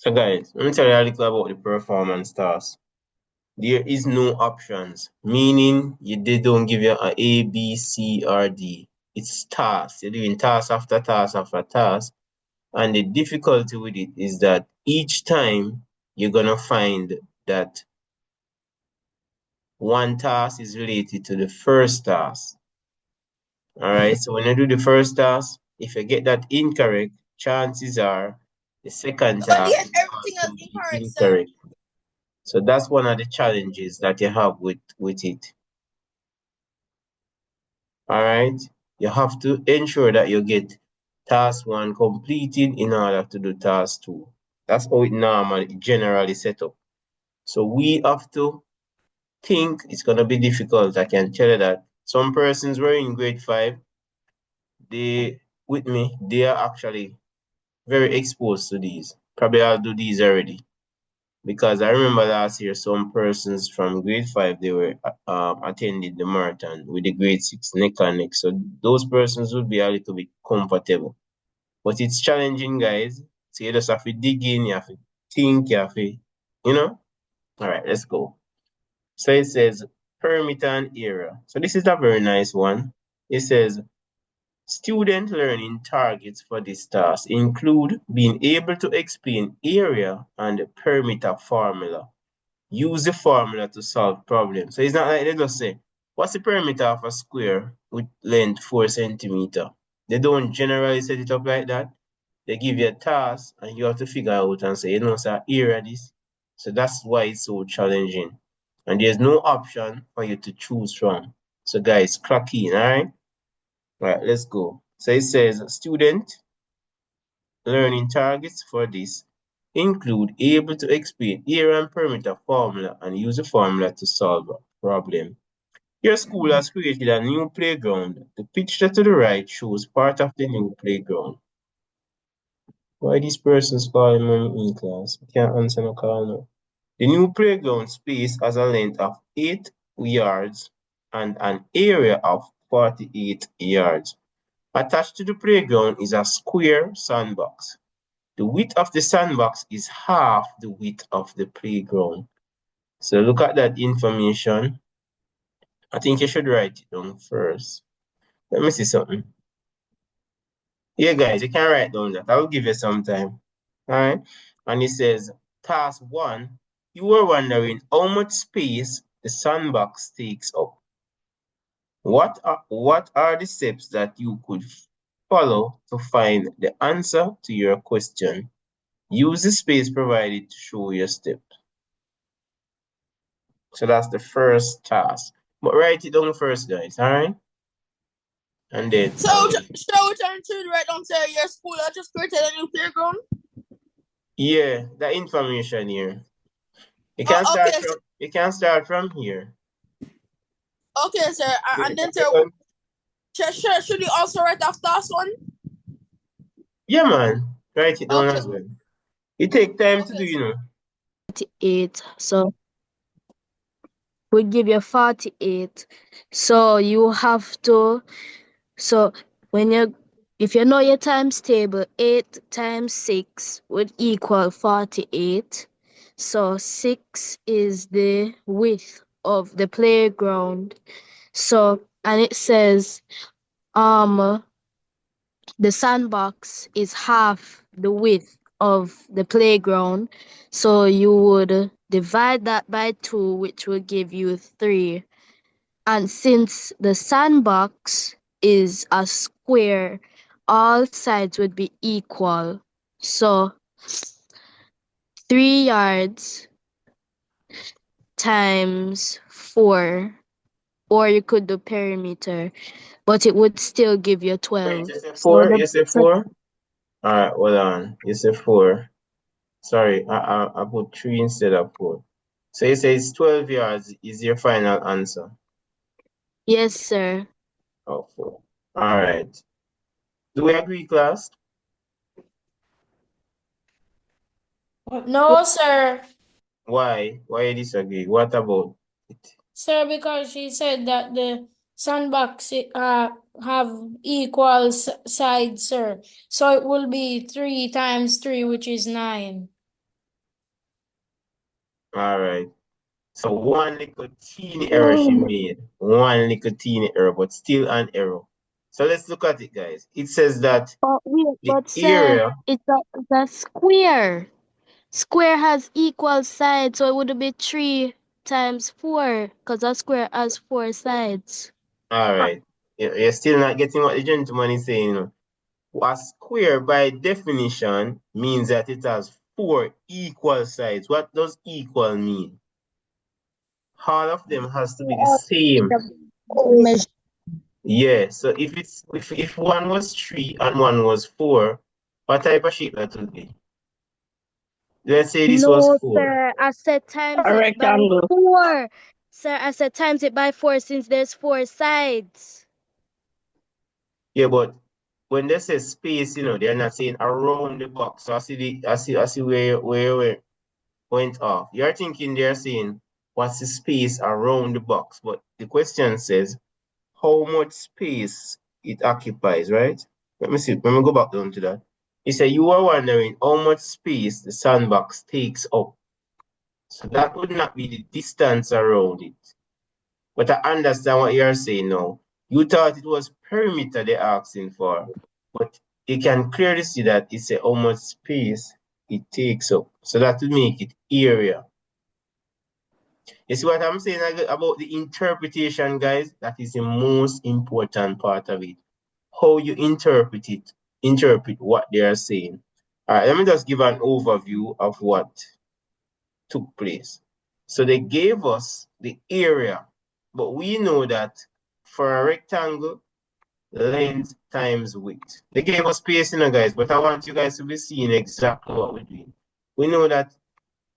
So guys, let me tell you a little about the performance task. There is no options, meaning they don't give you A, B, C, or D. It's tasks. You're doing task after task after task. And the difficulty with it is that each time you're gonna find that one task is related to the first task. Alright, so when you do the first task, if you get that incorrect, chances are the second But task yes, will everything also is be incorrect, sir. incorrect. So that's one of the challenges that you have with it. Alright, you have to ensure that you get task one completed in order to do task two. That's how it normally generally set up. So we have to think it's gonna be difficult. I can tell you that. Some persons were in grade 5, they with me, they are actually very exposed to these. Probably I'll do these already. Because I remember last year some persons from grade 5 they were attending the marathon with the grade 6 neck and neck. So those persons would be a little bit comfortable. But it's challenging, guys. So you just have to dig in, you have to think, you have to, Alright, let's go. So it says perimeter and area. So this is a very nice one. It says student learning targets for this task include being able to explain area and perimeter formula. Use the formula to solve problems. So it's not like they just say, what's the perimeter of a square with length 4 centimeter? They don't generally set it up like that. They give you a task and you have to figure out and say, sir, area this. So that's why it's so challenging. And there's no option for you to choose from. So guys, clock in, alright? Right, let's go. So it says student learning targets for this include able to explain area and perimeter formula and use the formula to solve a problem. Your school has created a new playground. The picture to the right shows part of the new playground. Why these persons calling me in class? I can't answer no call now. The new playground space has a length of 8 yards and an area of 48 yards. Attached to the playground is a square sandbox. The width of the sandbox is half the width of the playground. So look at that information. I think you should write it down first. Let me see something. Yeah, guys, you can write down that. I will give you some time. All right. And it says, task one, you were wondering how much space the sandbox takes up. What are the steps that you could follow to find the answer to your question? Use the space provided to show your steps. So that's the first task. But write it down first, guys, all right? And then, So, shall we turn to the right down to your school? I just created a new playground. yeah, the information here. You Oh, can start okay, from you can start from here. okay, sir. And then, sir, Because- should you also write off task one? yeah, man, write it down Okay, as well. It take time to do, okay, sir. 48. So we give you 48. So you have to, so when you, if you know your times table, 8 times 6 would equal 48. So 6 is the width of the playground. So, and it says, the sandbox is half the width of the playground. So you would divide that by 2, which will give you 3. And since the sandbox is a square, all sides would be equal. So 3 yards times 4, or you could do perimeter, but it would still give you 12. Wait, you say So 4? You say 4? Alright, hold on. You say 4. Sorry, I put 3 instead of 4. So you say it's 12 yards is your final answer. yes, sir. Oh, 4. Alright. Do we agree, class? No, sir. Why? Why you disagree? What about it? Sir, because she said that the sandbox have equal sides, sir. So it will be 3 times 3, which is 9. All right. So one little teeny error she made. One little teeny error, but still an error. So let's look at it, guys. It says that Oh, wait, the but sir, area. it's a square. Square has equal sides, so it would be 3 times 4, because a square has 4 sides. All right. You're still not getting what the gentleman is saying. You know. A square, by definition, means that it has 4 equal sides. What does equal mean? All of them has to be the same. Measure. Yeah. So if one was 3 and one was 4, what type of shape that would be? Let's say this was No, 4. sir, I said times A it by rectangle. 4. Sir, I said times it by 4 since there's 4 sides. Yeah, but when they say space, they're not saying around the box. So I see where went off. You're thinking they're saying what's the space around the box, but the question says how much space it occupies, right? Let me see. Let me go back down to that. You say you are wondering how much space the sandbox takes up. So that would not be the distance around it. But I understand what you're saying now. You thought it was perimeter they're asking for, but you can clearly see that it's a how much space it takes up. So that would make it area. You see what I'm saying about the interpretation, guys? That is the most important part of it. How you interpret what they are saying. All right, let me just give an overview of what took place. So they gave us the area, but we know that for a rectangle, length times width. They gave us space, guys, but I want you guys to be seeing exactly what we're doing. We know that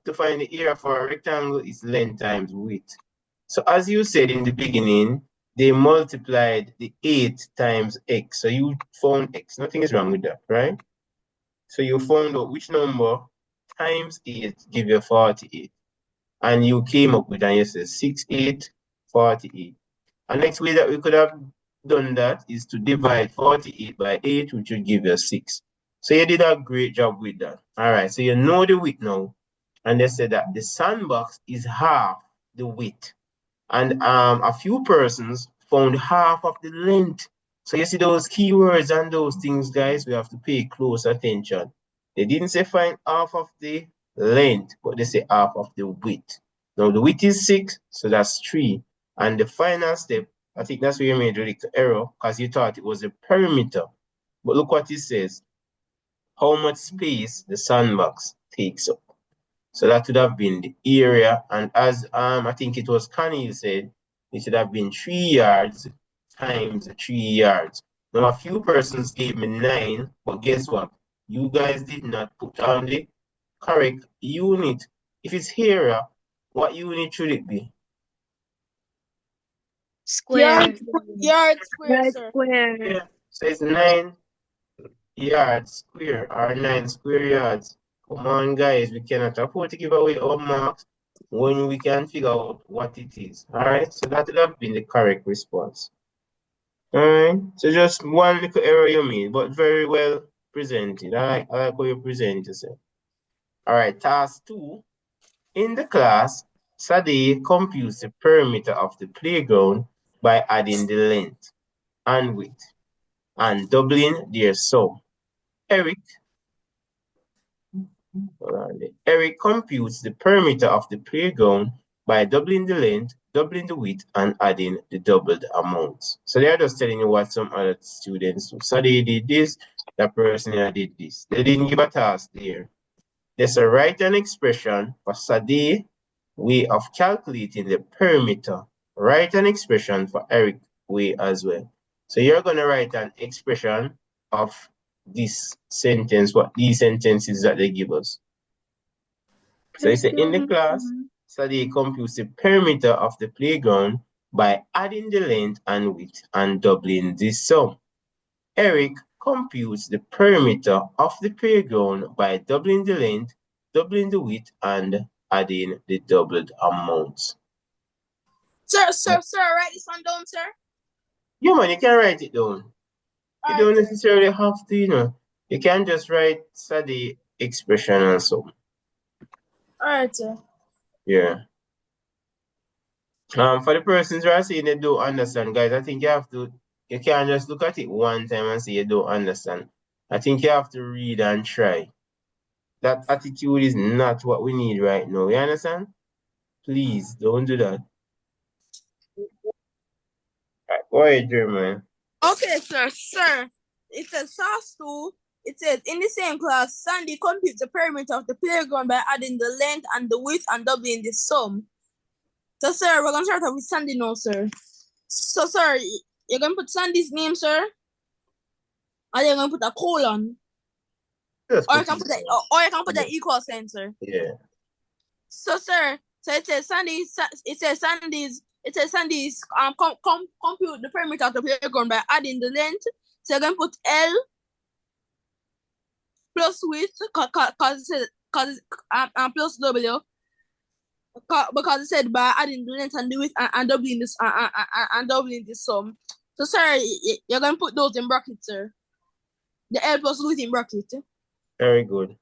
to find the area for a rectangle is length times width. So as you said in the beginning, they multiplied the 8 times x. So you found x. Nothing is wrong with that, right? So you found out which number times 8 give you 48. And you came up with, and you said 6, 8, 48. And next way that we could have done that is to divide 48 by 8, which would give you 6. So you did a great job with that. All right, so you know the width now. And they said that the sandbox is half the width. And a few persons found half of the length. So you see those keywords and those things, guys, we have to pay close attention. They didn't say find half of the length, but they say half of the width. Now the width is 6, so that's 3. And the final step, I think that's where you made a little error because you thought it was a perimeter. But look what it says. How much space the sandbox takes up. So that would have been the area. And as I think it was Connie said, it should have been 3 yards times 3 yards. Now a few persons gave me 9, but guess what? You guys did not put on the correct unit. If it's area, what unit should it be? Square. Yard square, Right sir. square. Yeah. So it's 9 yards square or 9 square yards. Come on, guys, we cannot afford to give away our marks when we can figure out what it is. All right, so that would have been the correct response. All right, so just one little error you made, but very well presented. I like how you present yourself. All right, task 2. In the class, Sade computes the perimeter of the playground by adding the length and width and doubling their sum. Eric Eric computes the perimeter of the playground by doubling the length, doubling the width, and adding the doubled amounts. So they're just telling you what some other students do. So they did this, that person here did this. They didn't give a task there. There's a write an expression for Sade way of calculating the perimeter. Write an expression for Eric way as well. So you're going to write an expression of this sentence, what these sentences that they give us. So it's in the class, study computes the perimeter of the playground by adding the length and width and doubling the sum. Eric computes the perimeter of the playground by doubling the length, doubling the width, and adding the doubled amounts. Sir, write this one down, sir. Yeah, man, you can write it down. You don't necessarily have to, You can just write study expression and so. Alright, sir. Yeah. For the persons who are saying they don't understand, guys, I think you can't just look at it one time and say you don't understand. I think you have to read and try. That attitude is not what we need right now. You understand? Please don't do that. Right, go ahead, Jeremiah. Okay, sir. Sir, it says SAS 2. It says in the same class, Sandy computes the perimeter of the playground by adding the length and the width and doubling the sum. So, sir, we're gonna start off with Sandy now, sir. So, sir, you're gonna put Sandy's name, sir, and you're gonna put a colon, Just or you put can it. put the equal sign, sir. Yeah. So, sir, so it says Sandy's. It says Sandy's compute the perimeter of the playground by adding the length. So you're gonna put L plus width, cause plus W, because it said by adding the length and the width and doubling this and doubling this sum. So, sir, you're gonna put those in brackets, sir. The L plus width in bracket, Very good.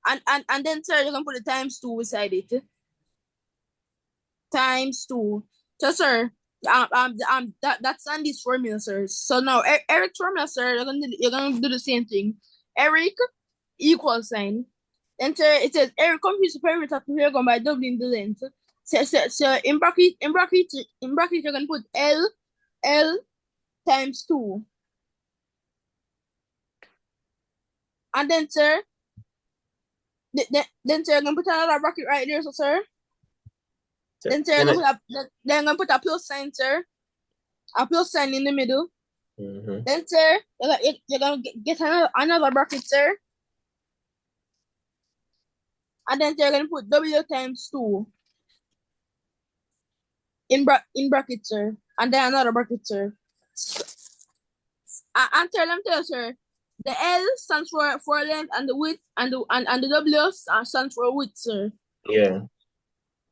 and then, sir, you're gonna put the times 2 beside it. Times 2. So, sir, that's Andy's formula, sir. So now Eric's formula, sir, you're gonna do the same thing. Eric equal sign. Then, sir, it says Eric computes the perimeter of the playground by doubling the length. So in bracket, you're gonna put L times 2. And then, sir, then, sir, you're gonna put another bracket right there, so, sir. So, Then, sir, you're gonna put a plus sign, sir. A plus sign in the middle. mm-hmm. Then, sir, you're gonna get another bracket, sir. And then, sir, you're gonna put W times 2 in bracket, sir. And then another bracket, sir. And tell them, sir, the L stands for length, and the width, and the W stands for width, sir. Yeah.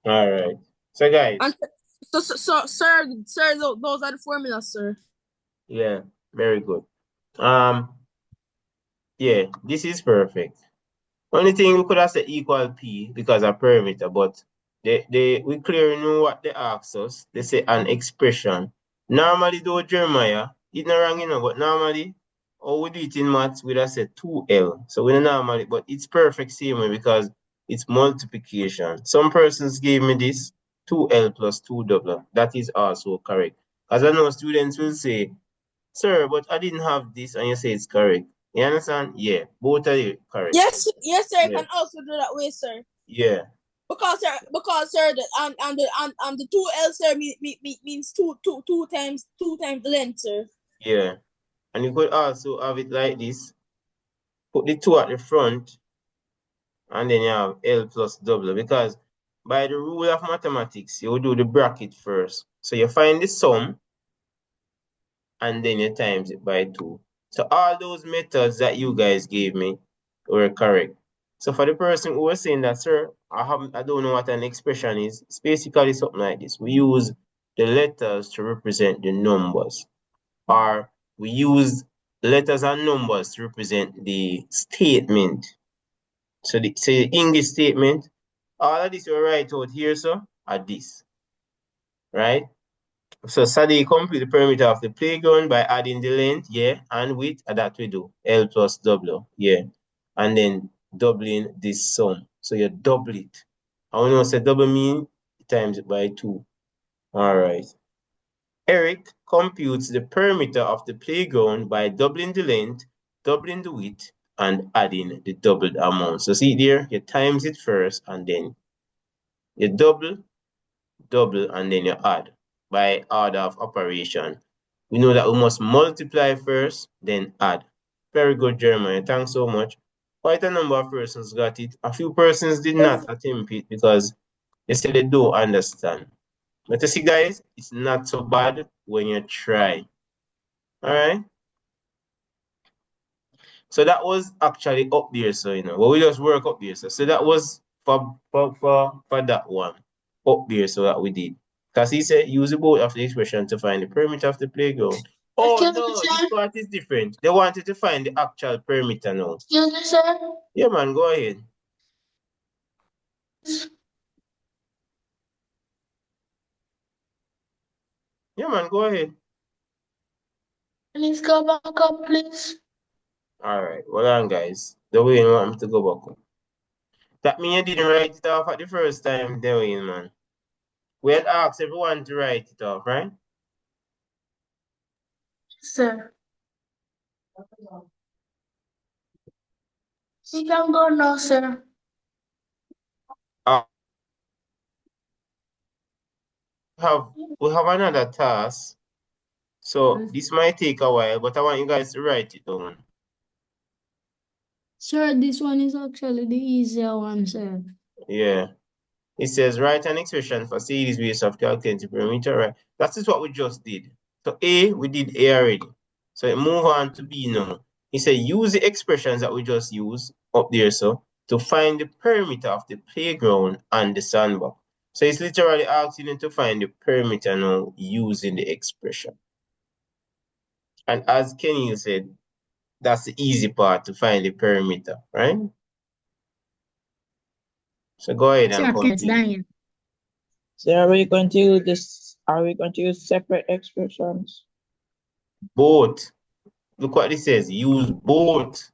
All right. So, guys. And so, sir, those are the formulas, sir. Yeah. Very good. Yeah. This is perfect. Only thing we could have said equal P because of perimeter, but we clearly know what they asked us. They say an expression. Normally, though, Jeremiah, it's not wrong, but normally, how we do it in maths, we'd have said 2L. So we don't normally, but it's perfect same way because it's multiplication. Some persons gave me this 2L plus 2W. That is also correct. As I know, students will say, sir, but I didn't have this, and you say it's correct. You understand? Yeah, both are correct. Yes, sir. You Yeah. can also do that way, sir. Yeah. Because, sir, the 2L, sir, means two times the length, sir. Yeah. And you could also have it like this. Put the 2 at the front, and then you have L plus W. Because by the rule of mathematics, you do the bracket first. So you find the sum, and then you times it by 2. So all those methods that you guys gave me were correct. So for the person who was saying that, sir, I don't know what an expression is, it's basically something like this. We use the letters to represent the numbers, or we use letters and numbers to represent the statement. So the English statement, all of this you write out here, so are this, right? So Sadi compute the perimeter of the playground by adding the length, yeah, and width, and that we do L plus W, yeah, and then doubling this sum. So you double it. And when you say double mean, times it by 2. All right. Eric computes the perimeter of the playground by doubling the length, doubling the width, and adding the doubled amount. So see there, you times it first, and then you double, and then you add by order of operation. We know that we must multiply first, then add. Very good, Jeremiah. Thanks so much. Quite a number of persons got it. A few persons did not attempt it because they said they don't understand. But you see, guys, it's not so bad when you try. All right. So that was actually up there, so but we just work up there. So that was for that one up there, so that we did. Because he said use the both of the expression to find the perimeter of the playground. Oh Excuse me, no, this sir. part is different. They wanted to find the actual perimeter now. Excuse me, sir. Yeah, man, go ahead. Yeah, man, go ahead. Please go back up, please. All right, hold on, guys. The way you want me to go back up. That means you didn't write it off at the first time, Dwayne, man. We had asked everyone to write it off, right? Sir. You can go now, sir. Uh, have we have another task. So this might take a while, but I want you guys to write it down. Sir, this one is actually the easier one, sir. Yeah. It says write an expression for series ways of calculating the perimeter, right? That is what we just did. So A, we did A already. So move on to B now. He said use the expressions that we just used up there, so to find the perimeter of the playground and the sandbox. So it's literally asking you to find the perimeter now using the expression. And as Kenny said, that's the easy part to find the perimeter, right? So go ahead and Sir, it's complete. Daniel. So are we going to use this? Are we going to use separate expressions? Both. Look what it says. Use both.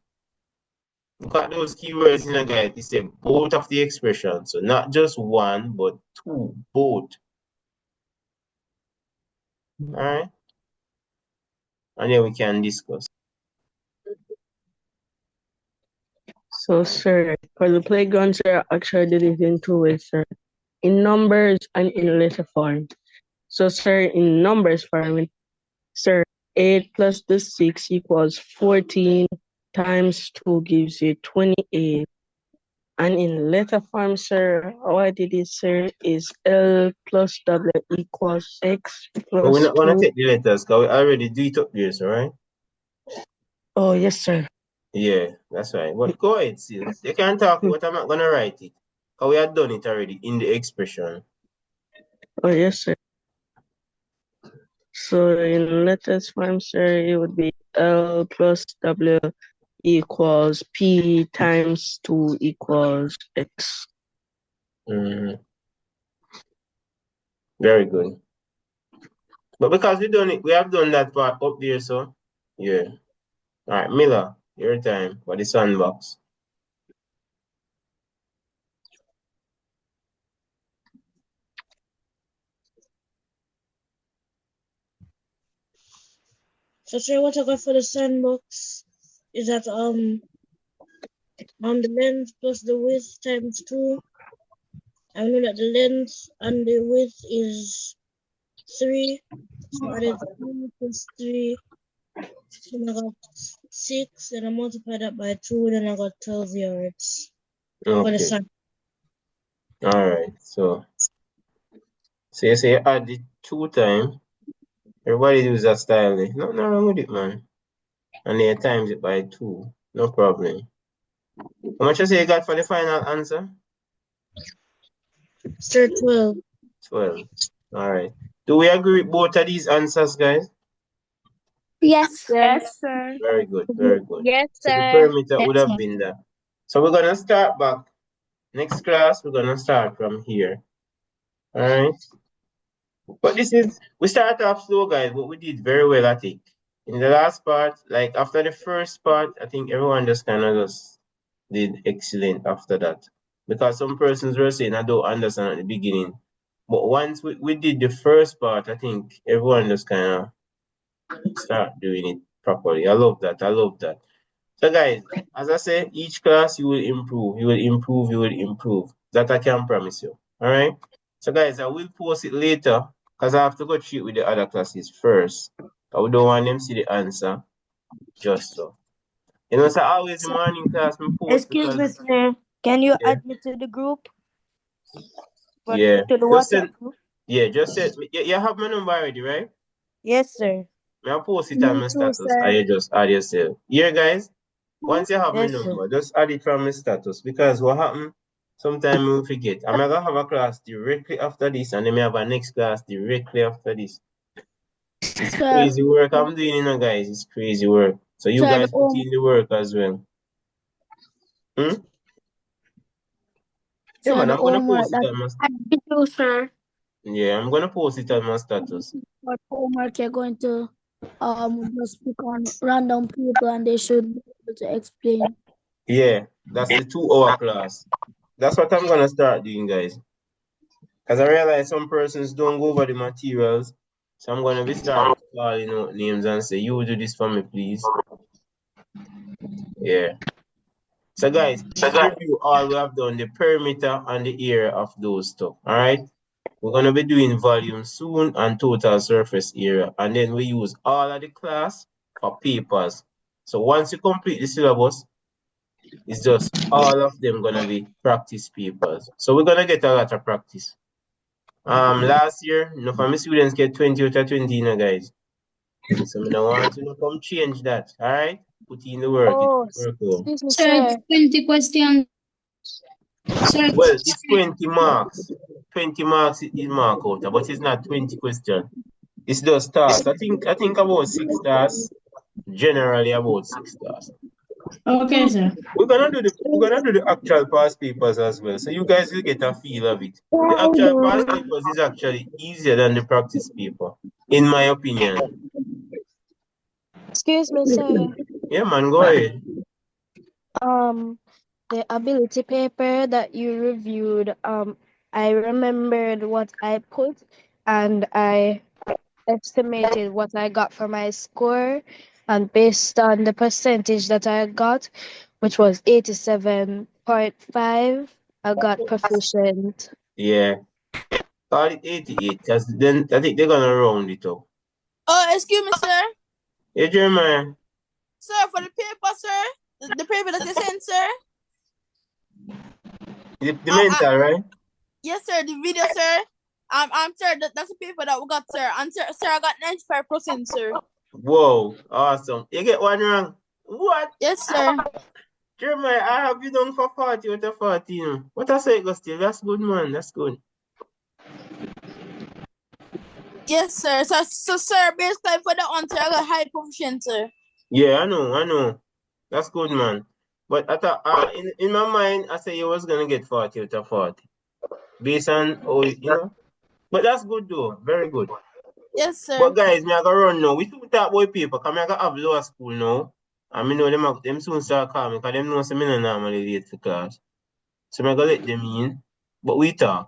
Look at those keywords in the guide. It says both of the expressions. So not just one, but two. Both. Alright? And then we can discuss. So, sir, for the playground, sir, I actually did it in two ways, sir. In numbers and in letter form. So, sir, in numbers form, sir, 8 plus the 6 equals 14 times 2 gives you 28. And in letter form, sir, how I did it, sir, is L plus W equals X But we're plus not going 2. to take the letters because we already do it up there, so right? Oh, yes, sir. Yeah, that's right. But go ahead, sis. You can talk it, but I'm not going to write it. Because we had done it already in the expression. Oh, yes, sir. So in letters form, sir, it would be L plus W equals P times 2 equals X. Mm, very good. But because we have done that part up there, so yeah. All right, Miller, your time for the sandbox. So, sir, what I got for the sandbox is that the length plus the width times 2. I know that the length and the width is 3. So I did 3 plus 3. Then I got 6. Then I multiply that by 2. Then I got 12 yards for the Okay. sun. All right. So you say you add it 2 times. Everybody use that style. Nothing wrong with it, man. And then you times it by 2. No problem. How much you say you got for the final answer? Sir, 12. 12. All right. Do we agree with both of these answers, guys? Yes, sir. Yes, sir. Very good. Very good. Yes, So the sir. perimeter would Yes, have sir. been that. So we're gonna start back. Next class, we're gonna start from here. All right. But we start off slow, guys, but we did very well, I think. In the last part, like after the first part, I think everyone just kind of just did excellent after that. Because some persons were saying, I don't understand at the beginning. But once we did the first part, I think everyone just kind of start doing it properly. I love that. I love that. So, guys, as I say, each class you will improve, you will improve, you will improve. That I can promise you. All right. So, guys, I will post it later because I have to go through it with the other classes first. I don't want them see the answer just so. You know, so always the morning class me post Excuse me, because sir. Can you yeah, add me to the group? yeah. To the Just send, WhatsApp group? yeah, just send. You have my number already, right? Yes, sir. May I post it on Me my too, status and sir. you just add yourself. Yeah, guys. Once you have my Yes, sir. number, just add it from my status because what happen? Sometimes we forget. I'm gonna have a class directly after this, and then we have a next class directly after this. It's Sir, crazy work I'm doing, guys. It's crazy work. So you sir, the guys put home, in the work as well. Hmm? Yeah, sir, man. the I'm gonna homework post it that on my. I did do, sir. Yeah, I'm gonna post it on my status. For homework, you're going to just pick on random people and they should be able to explain. Yeah, that's the 2 hour class. That's what I'm gonna start doing, guys. Because I realize some persons don't go over the materials. So I'm gonna be start calling out names and say, you do this for me, please. Yeah. So guys, please review all we have done, the perimeter and the area of those stuff. Alright? We're gonna be doing volume soon and total surface area. And then we use all of the class for papers. So once you complete the syllabus, it's just all of them gonna be practice papers. So we're gonna get a lot of practice. Last year, enough of my students get 20 out of 20, guys. So I don't want to come change that. Alright? Put in the work, it Oh, work out. excuse me, Sir, sir. it's 20 questions. Sir, Well, it's 20 marks. 20 marks is mark out, but it's not 20 questions. It's just stars. I think about 6 stars. Generally about 6 stars. okay, sir. We're gonna do the actual past papers as well. So you guys will get a feel of it. The actual past papers is actually easier than the practice paper, in my opinion. Excuse me, sir. Yeah, man, go ahead. The ability paper that you reviewed, I remembered what I put and I estimated what I got for my score, and based on the percentage that I got, which was 87.5, I got proficient. Yeah. Call it 88, because then I think they're gonna round it up. Oh, excuse me, sir. Yeah, Jeremiah. Sir, for the paper, sir. The paper that you sent, sir. The mental, right? Yes, sir. The video, sir. Sir, that's the paper that we got, sir. And sir, I got 95%, sir. Whoa, awesome. You get one wrong. What? Yes, sir. Jeremiah, I have you done for 40 out of 14. What I say, go still? That's good, man. That's good. Yes, sir. So sir, basically for the answer, I got high proficient, sir. Yeah, I know. That's good, man. But I thought, in my mind, I said you was gonna get 40 out of 40. Based on, But that's good, though. Very good. Yes, sir. But guys, me I go run now. We still talk about paper, because I got have lower school now. And me know them soon start calling me, because them know say me no normally late for class. So I go let them in. But we talk.